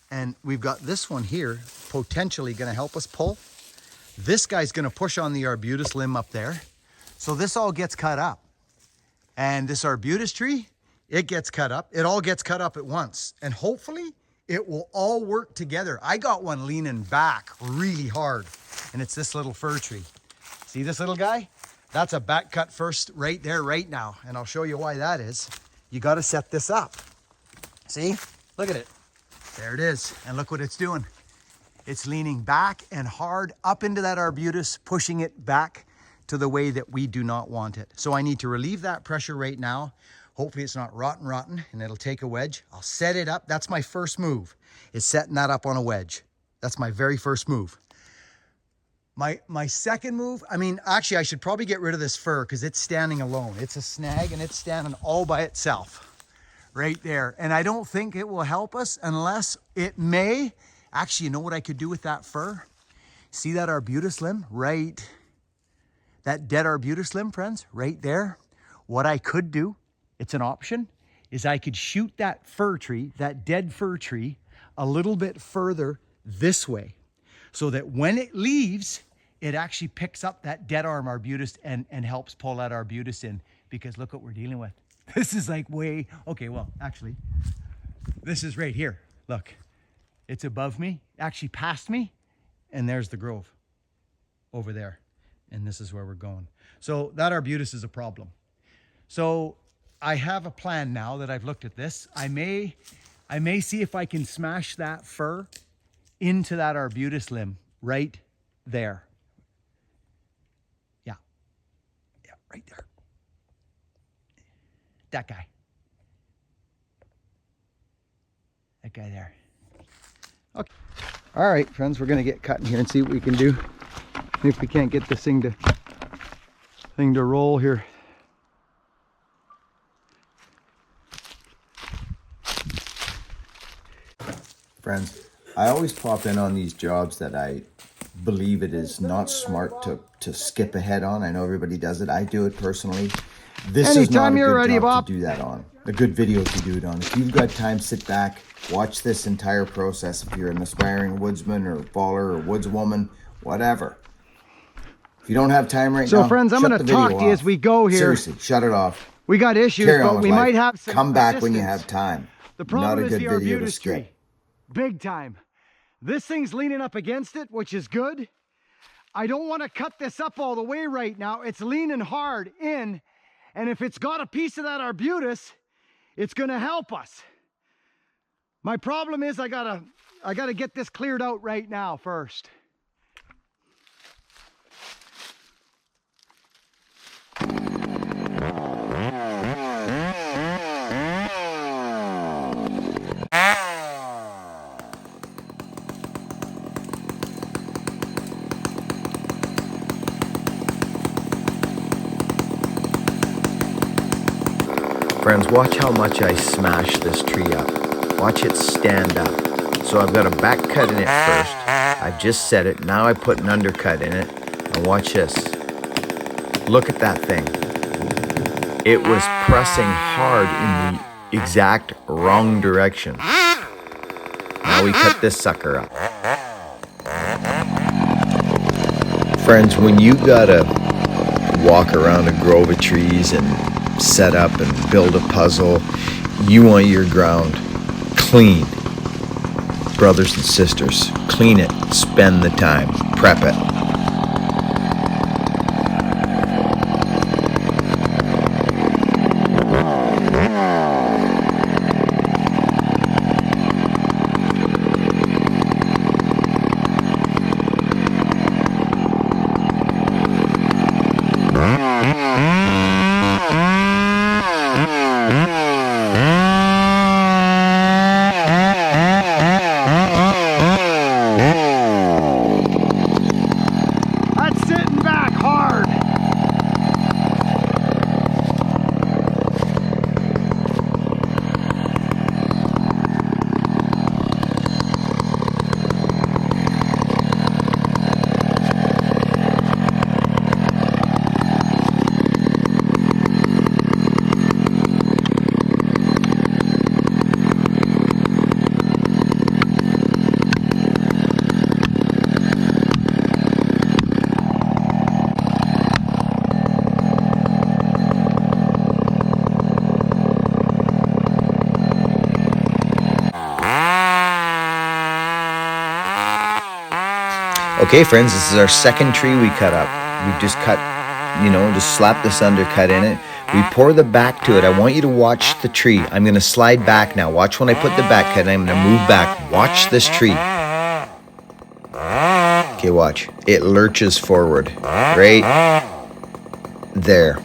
And we've got this one here, potentially going to help us pull. This guy's going to push on the arbutus limb up there. So this all gets cut up. And this arbutus tree, it gets cut up. It all gets cut up at once. And hopefully it will all work together. I got one leaning back really hard. And it's this little fir tree. See this little guy? That's a back cut first right there, right now. And I'll show you why that is. You got to set this up. See? Look at it. There it is. And look what it's doing. It's leaning back and hard up into that arbutus, pushing it back to the way that we do not want it. So I need to relieve that pressure right now. Hopefully it's not rotten, and it'll take a wedge. I'll set it up. That's my first move, is setting that up on a wedge. That's my very first move. My second move, I mean, actually I should probably get rid of this fir because it's standing alone. It's a snag and it's standing all by itself. Right there. And I don't think it will help us unless it may. Actually, you know what I could do with that fir? See that arbutus limb? Right. That dead arbutus limb, friends, right there. What I could do, it's an option, is I could shoot that fir tree, that dead fir tree, a little bit further this way. So that when it leaves, it actually picks up that dead arm arbutus and helps pull that arbutus in. Because look what we're dealing with. This is like way, okay, well, actually, this is right here. Look, it's above me, actually past me, and there's the grove over there. And this is where we're going. So that arbutus is a problem. So I have a plan now that I've looked at this. I may see if I can smash that fir into that arbutus limb right there. Yeah, right there. That guy. That guy there. Okay. All right, friends, we're going to get cutting here and see what we can do. If we can't get this thing to roll here. Friends, I always pop in on these jobs that I believe it is not smart to skip ahead on. I know everybody does it. I do it personally. This is not a good job to do that on. A good video to do it on. If you've got time, sit back, watch this entire process. If you're an aspiring woodsman or faller or woodswoman, whatever. If you don't have time right now, so friends, I'm going to talk to you as we go here. Seriously, shut it off. We got issues, but we might have some Come back when you have time. The problem is the arbutus tree. Big time. This thing's leaning up against it, which is good. I don't want to cut this up all the way right now. It's leaning hard in. And if it's got a piece of that arbutus, it's going to help us. My problem is I gotta get this cleared out right now first. Friends, watch how much I smash this tree up. Watch it stand up. So I've got a back cut in it first. I've just set it. Now I put an undercut in it. And watch this. Look at that thing. It was pressing hard in the exact wrong direction. Now we cut this sucker up. Friends, when you gotta walk around a grove of trees and set up and build a puzzle, you want your ground clean. Brothers and sisters, clean it, spend the time, prep it. Okay, friends, this is our second tree we cut up. We've just cut, just slapped this undercut in it. We pour the back to it. I want you to watch the tree. I'm going to slide back now. Watch when I put the back cut. I'm going to move back. Watch this tree. Okay, watch. It lurches forward. Right there.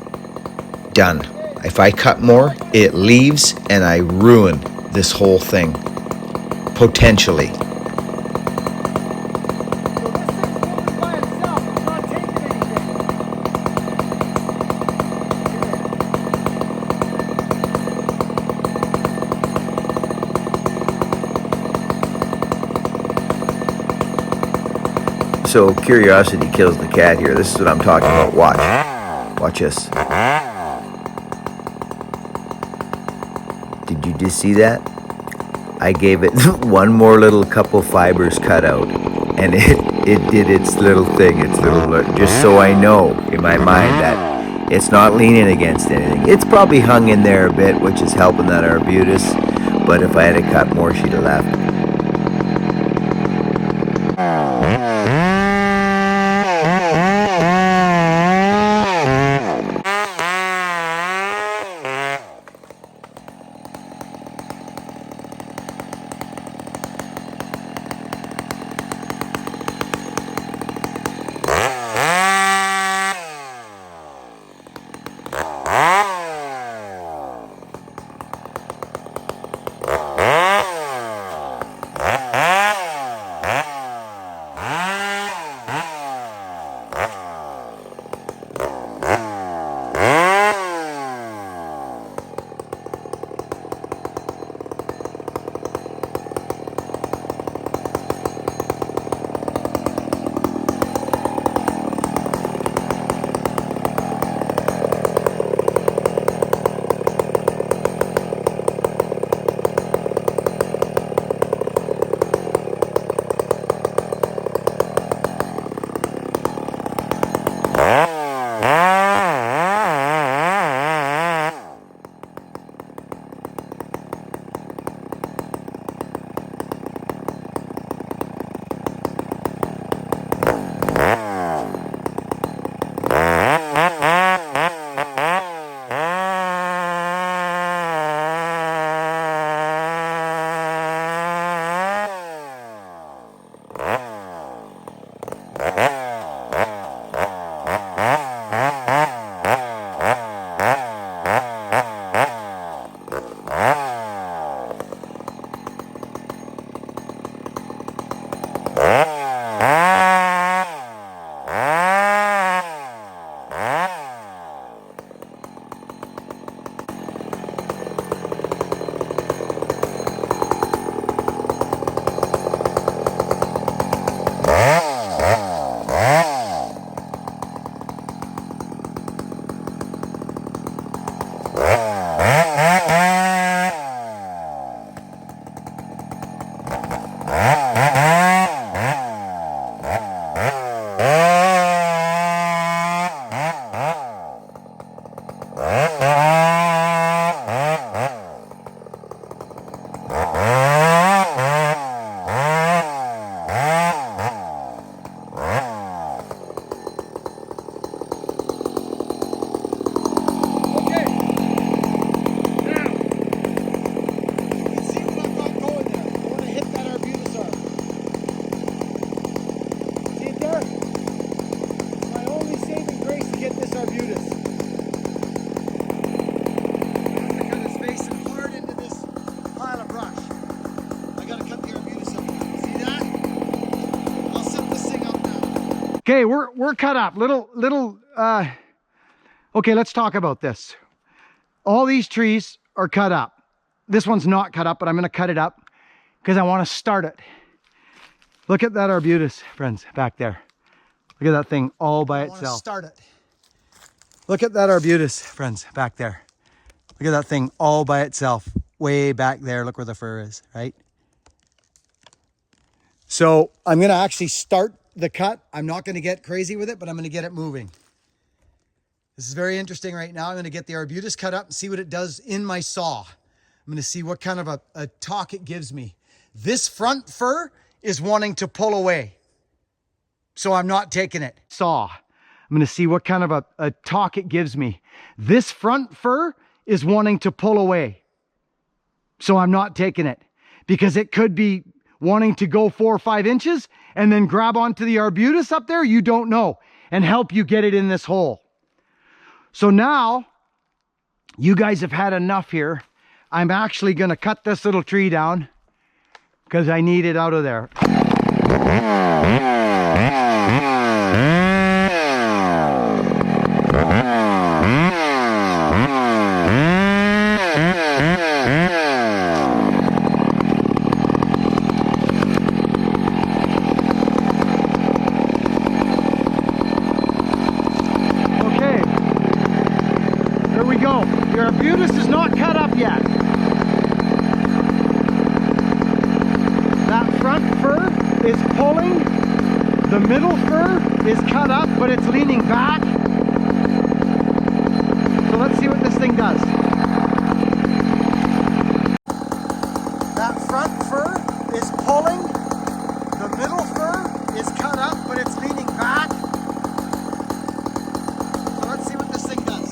Done. If I cut more, it leaves and I ruin this whole thing. Potentially. So curiosity kills the cat here. This is what I'm talking about. Watch. Watch this. Did you just see that? I gave it one more little couple fibers cut out. And it did its little thing. Its little, just so I know in my mind that it's not leaning against anything. It's probably hung in there a bit, which is helping that arbutus. But if I had to cut more, she'd have left. Okay, we're cut up. Okay, let's talk about this. All these trees are cut up. This one's not cut up, but I'm gonna cut it up because I want to start it. Look at that arbutus, friends, back there. Look at that thing all by itself. Start it. Look at that arbutus, friends, back there. Look at that thing all by itself, way back there. Look where the fur is, right? So I'm gonna actually start the cut. I'm not gonna get crazy with it, but I'm gonna get it moving. This is very interesting right now. I'm gonna get the arbutus cut up and see what it does in my saw. I'm gonna see what kind of a talk it gives me. This front fur is wanting to pull away, so I'm not taking it. Saw. I'm gonna see what kind of a talk it gives me. This front fur is wanting to pull away, so I'm not taking it because it could be wanting to go 4 or 5 inches and then grab onto the arbutus up there, you don't know, and help you get it in this hole. So now you guys have had enough here. I'm actually gonna cut this little tree down because I need it out of there. Your arbutus is not cut up yet. That front fur is pulling. The middle fur is cut up, but it's leaning back. So let's see what this thing does. That front fur is pulling. The middle fur is cut up, but it's leaning back. So let's see what this thing does.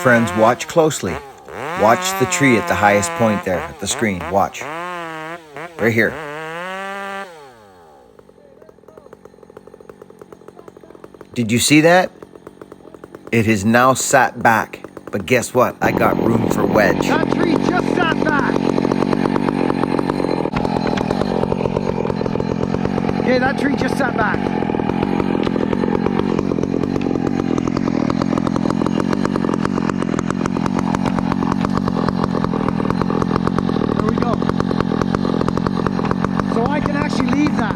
Friends, watch closely. Watch the tree at the highest point there at the screen. Watch. Right here. Did you see that? It has now sat back. But guess what? I got room for wedge. That tree just sat back. Okay, that tree just sat back. So I can actually leave that.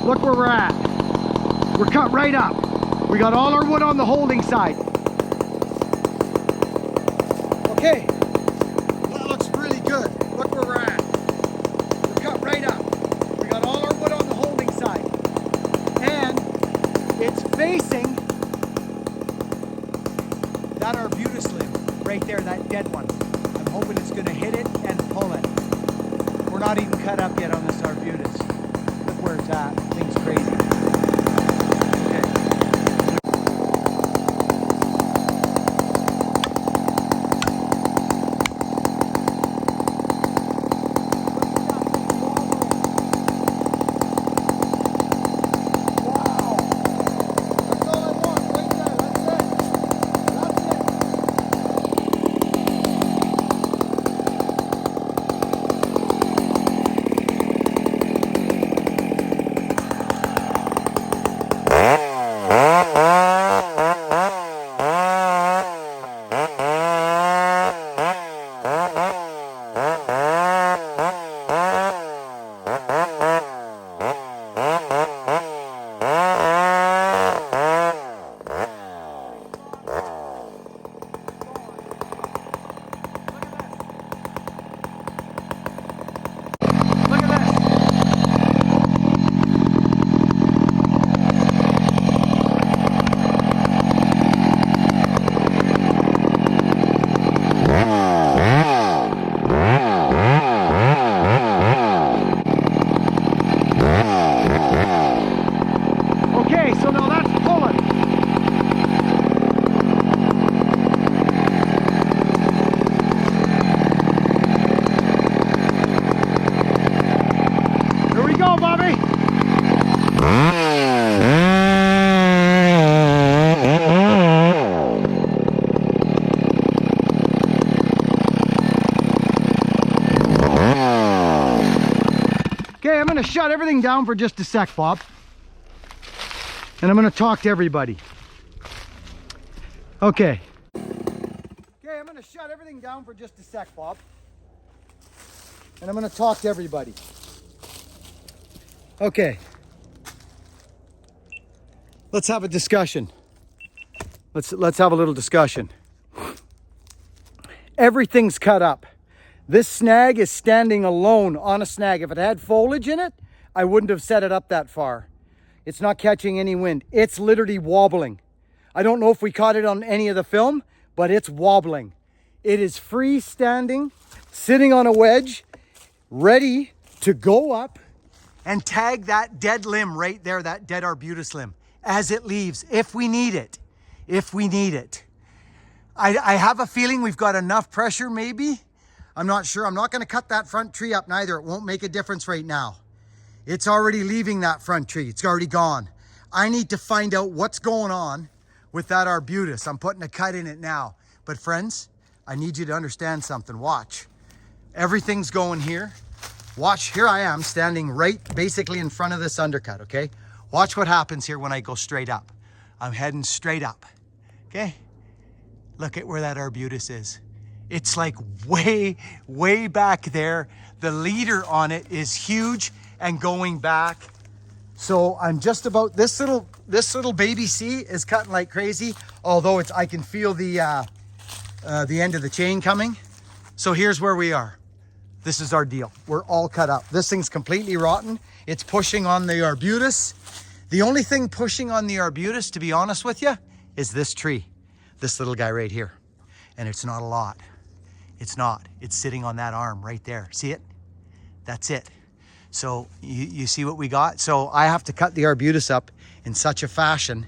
look where we're at. We're cut right up. We got all our wood on the holding side. Okay, that looks really good. Look where we're at. We're cut right up. We got all our wood on the holding side. And it's facing that arbutus limb right there, that dead one. I'm hoping it's gonna hit it and pull it. We're not even cut up yet on this arbutus. Look where it's at. Thing's crazy. Okay, I'm gonna shut everything down for just a sec, Bob. And I'm gonna talk to everybody. Okay. Okay, I'm gonna shut everything down for just a sec, Bob. And I'm gonna talk to everybody. Okay. Let's have a discussion. Let's have a little discussion. Everything's cut up. This snag is standing alone on a snag. If it had foliage in it, I wouldn't have set it up that far. It's not catching any wind. It's literally wobbling. I don't know if we caught it on any of the film, but it's wobbling. It is freestanding, sitting on a wedge, ready to go up and tag that dead limb right there, that dead arbutus limb, as it leaves, if we need it. If we need it. I have a feeling we've got enough pressure, maybe. I'm not sure. I'm not going to cut that front tree up neither. It won't make a difference right now. It's already leaving that front tree. It's already gone. I need to find out what's going on with that arbutus. I'm putting a cut in it now. But friends, I need you to understand something. Watch. Everything's going here. Watch, here I am standing right basically in front of this undercut, okay? Watch what happens here when I go straight up. I'm heading straight up, okay? Look at where that arbutus is. It's like way, way back there. The leader on it is huge and going back. So I'm just about, this little baby C is cutting like crazy, although I can feel the end of the chain coming. So here's where we are. This is our deal. We're all cut up. This thing's completely rotten. It's pushing on the arbutus. The only thing pushing on the arbutus, to be honest with you, is this tree, this little guy right here. And it's not a lot. It's not. It's sitting on that arm right there. See it? That's it. So you see what we got? So I have to cut the arbutus up in such a fashion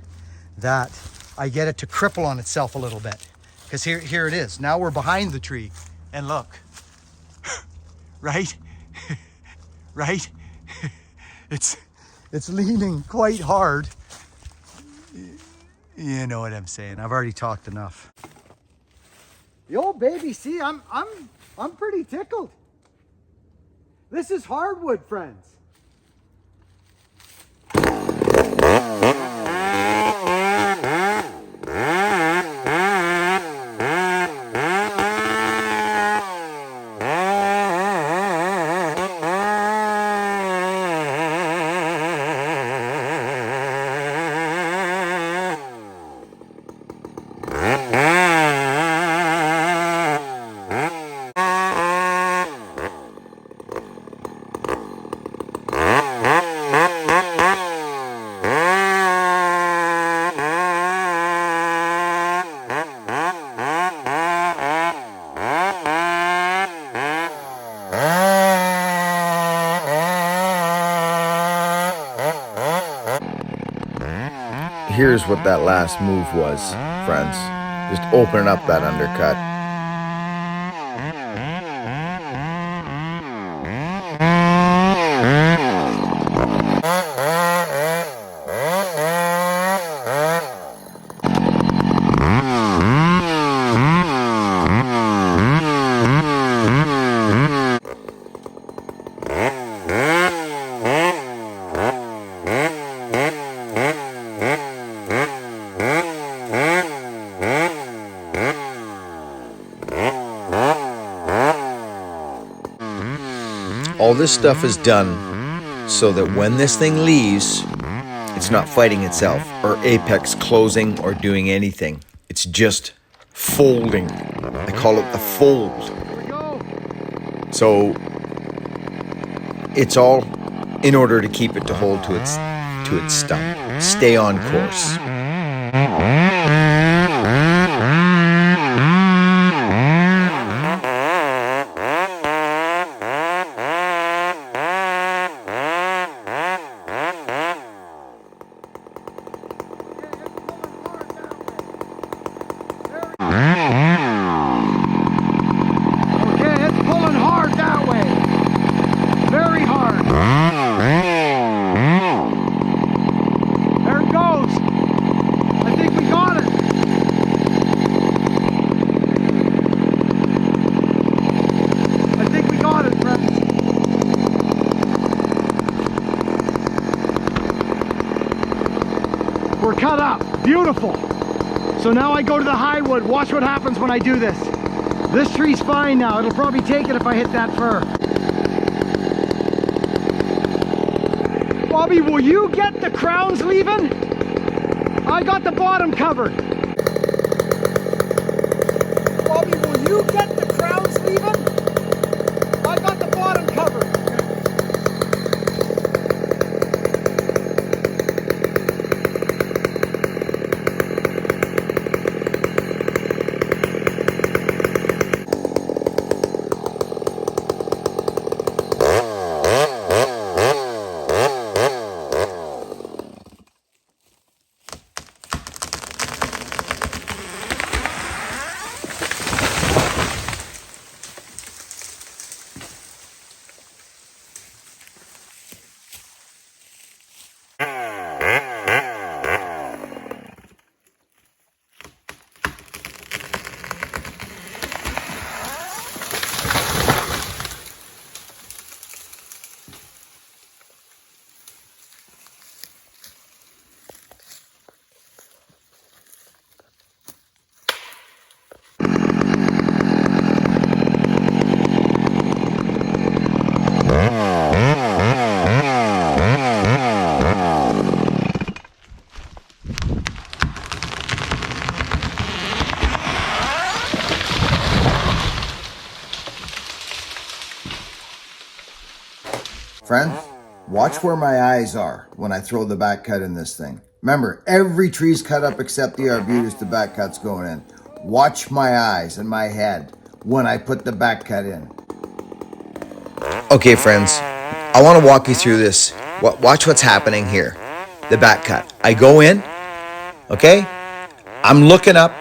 that I get it to cripple on itself a little bit. Because here it is. Now we're behind the tree. And look. Right? Right? It's leaning quite hard. You know what I'm saying. I've already talked enough. The old baby, see, I'm pretty tickled. This is hardwood, friends. here's what that last move was, friends. Just opening up that undercut. All this stuff is done so that when this thing leaves, it's not fighting itself or apex closing or doing anything. It's just folding. I call it the fold. So it's all in order to keep it to hold to its stump. Stay on course. We're cut up, beautiful. So now I go to the high wood. Watch what happens when I do this. This tree's fine now. It'll probably take it if I hit that fir. Bobby, will you get the crowns leaving? I got the bottom covered. Bobby, will you get the crowns leaving? I got the bottom covered. Friend, watch where my eyes are when I throw the back cut in this thing. Remember, every tree's cut up except the arbutus, the back cut's going in. Watch my eyes and my head when I put the back cut in. Okay, friends, I want to walk you through this. Watch what's happening here. The back cut. I go in, okay? I'm looking up.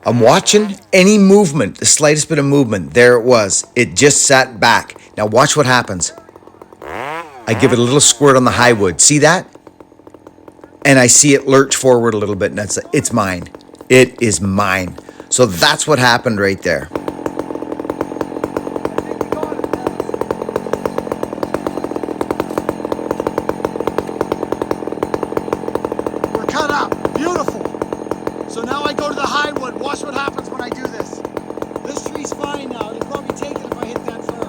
I'm watching any movement, the slightest bit of movement. There it was. It just sat back. Now watch what happens. I give it a little squirt on the high wood. See that? And I see it lurch forward a little bit, and it's mine. It is mine. So that's what happened right there. We're cut up. Beautiful. So now I go to the high wood. Watch what happens when I do this. This tree's fine now. It'll probably take it if I hit that fir.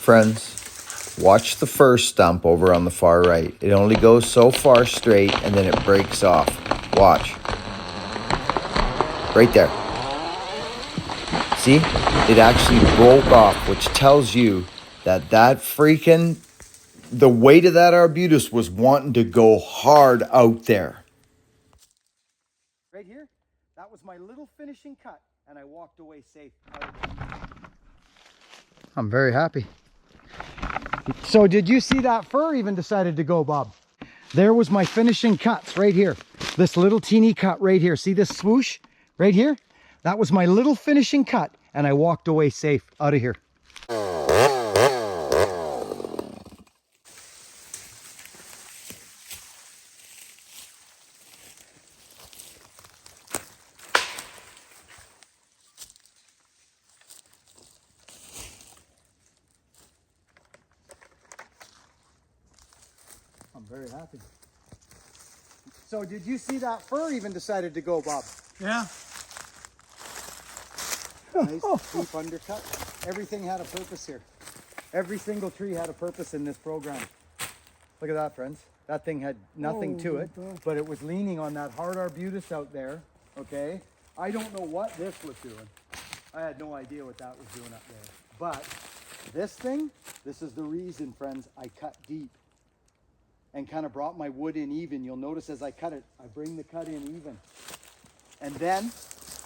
Friends, watch the first stump over on the far right. It only goes so far straight and then it breaks off. Watch. Right there. See? It actually broke off, which tells you that the weight of that arbutus was wanting to go hard out there. right here. That was my little finishing cut, and I walked away safe. I'm very happy. So did you see that fur even decided to go, Bob? There was my finishing cuts right here. This little teeny cut right here. See this swoosh right here? That was my little finishing cut, and I walked away safe out of here. I'm very happy. So did you see that fur even decided to go, Bob? Yeah. Nice deep undercut. Everything had a purpose here. Every single tree had a purpose in this program. Look at that, friends. That thing had nothing to it, but it was leaning on that hard arbutus out there, okay? I don't know what this was doing. I had no idea what that was doing up there. But this thing, this is the reason, friends, I cut deep and kind of brought my wood in even. You'll notice as I cut it, I bring the cut in even. And then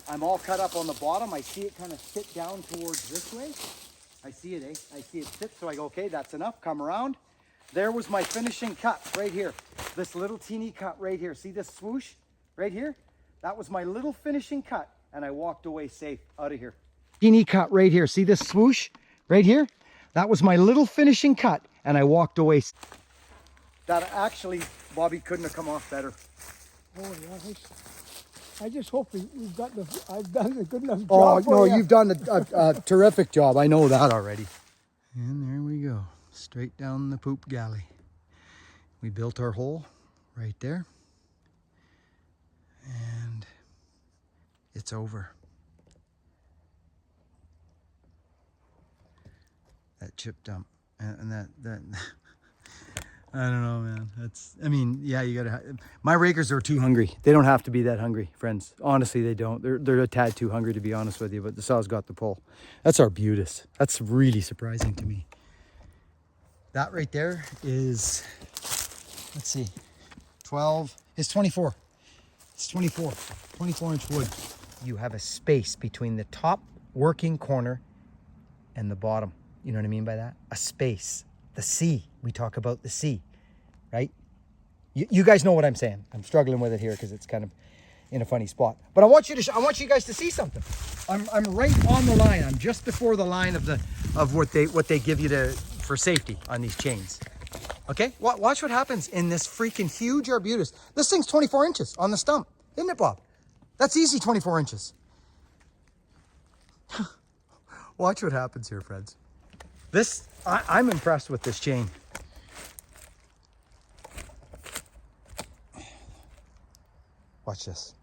I'm all cut up on the bottom. I see it kind of sit down towards this way. I see it, I see it sit, so I go, okay, that's enough, come around. There was my finishing cut right here. This little teeny cut right here. See this swoosh right here? That was my little finishing cut, and I walked away safe out of here. Teeny cut right here. See this swoosh right here? That was my little finishing cut, and I walked away. That actually, Bobby, couldn't have come off better. Oh, yeah. I just hope we've got I've done a good enough job. Oh, no, you. you've done a terrific job. I know that already. And there we go, straight down the poop galley. We built our hole right there. And it's over. That chip dump and that I don't know, man. I mean, yeah, you gotta. My rakers are too hungry. They don't have to be that hungry, friends. Honestly, they don't. They're a tad too hungry, to be honest with you. But the saw's got the pull. That's arbutus. That's really surprising to me. That right there is, let's see, 12. It's 24. It's 24. 24-inch wood. You have a space between the top working corner and the bottom. You know what I mean by that? A space. The C. We talk about the C, right? You guys know what I'm saying. I'm struggling with it here because it's kind of in a funny spot. But I want you guys to see something. I'm right on the line. I'm just before the line of what they give you for safety on these chains. Okay? Watch what happens in this freaking huge arbutus. This thing's 24 inches on the stump, isn't it, Bob? That's easy 24 inches. Watch what happens here, friends. I'm impressed with this chain. Watch this.